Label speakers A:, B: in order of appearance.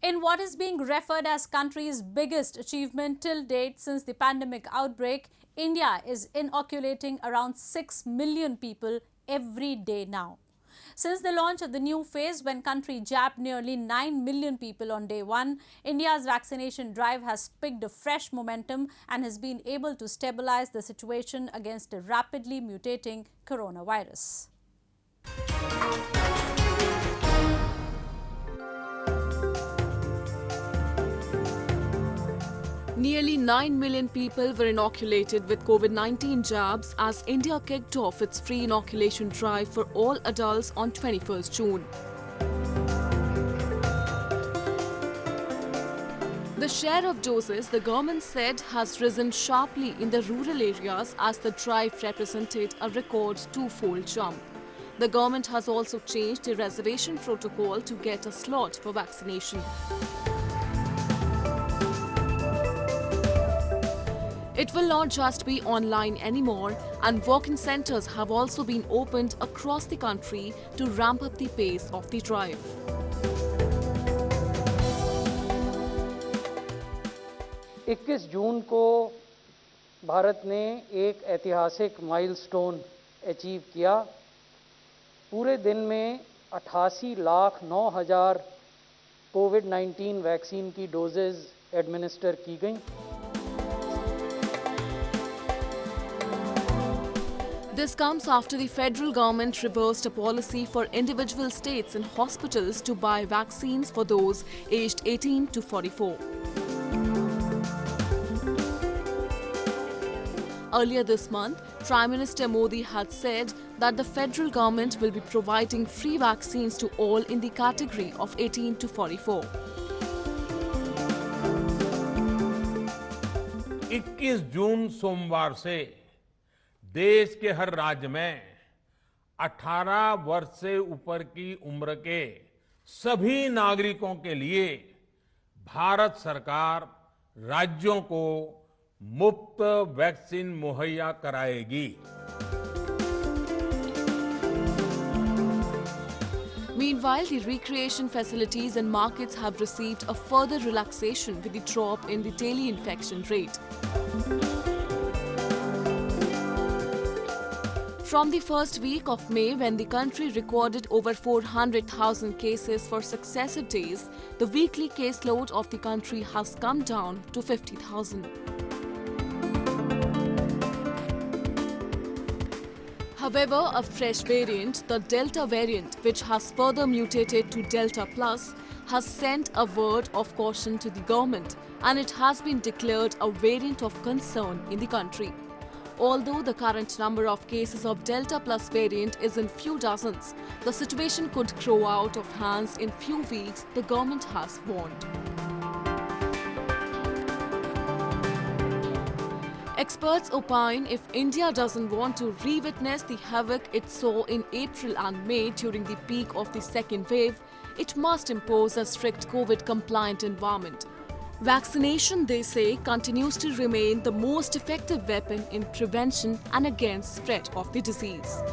A: In what is being referred as country's biggest achievement till date since the pandemic outbreak, India is inoculating around 6 million people every day now. Since the launch of the new phase, when country jabbed nearly 9 million people on day one, India's vaccination drive has picked a fresh momentum and has been able to stabilize the situation against a rapidly mutating coronavirus.
B: Nearly 9 million people were inoculated with COVID-19 jabs as India kicked off its free inoculation drive for all adults on 21st June. The share of doses, the government said, has risen sharply in the rural areas as the drive represented a record two-fold jump. The government has also changed the reservation protocol to get a slot for vaccination. It will not just be online anymore, and walk-in centres have also been opened across the country to ramp up the pace of the drive.
C: इक्कीस जून को भारत ने एक ऐतिहासिक milestone achieve किया। पूरे दिन में 88,09,000 कोविड-19 vaccine की डोजेज एडमिनिस्टर की गई।
B: This comes after the federal government reversed a policy for individual states and hospitals to buy vaccines for those aged 18 to 44. Earlier this month, Prime Minister Modi had said that the federal government will be providing free vaccines to all in the category of 18 to 44.
D: 21 जून सोमवार से देश के हर राज्य में 18 वर्ष से ऊपर की उम्र के सभी नागरिकों के लिए भारत सरकार राज्यों को मुफ्त वैक्सीन मुहैया कराएगी।
B: Meanwhile, the recreation facilities and markets have received a further relaxation with the drop in the daily infection rate. From the first week of May, when the country recorded over 400,000 cases for successive days, the weekly caseload of the country has come down to 50,000. However, a fresh variant, the Delta variant, which has further mutated to Delta Plus, has sent a word of caution to the government, and it has been declared a variant of concern in the country. Although the current number of cases of Delta Plus variant is in few dozens, the situation could grow out of hands in few weeks, the government has warned. Experts opine if India doesn't want to re-witness the havoc it saw in April and May during the peak of the second wave, it must impose a strict COVID-compliant environment. Vaccination, they say, continues to remain the most effective weapon in prevention and against spread of the disease.